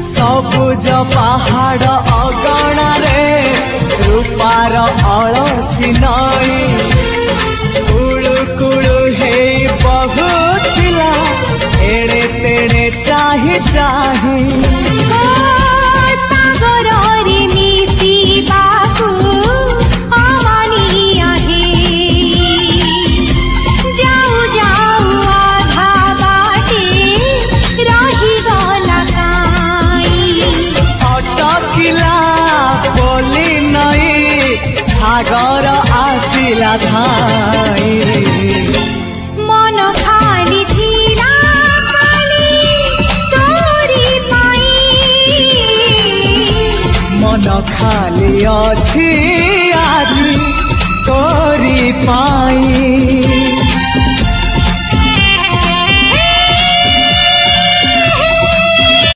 सबुज पहाड़ अगणा रे रूपार अलसी नई कुळु कुळु हे बहुथिला एड़े तेड़े चाही चाही सागर आसिला धाई मन खाली थिला खाली तोरी पाई मन खाली अछि आज तोरी पाई।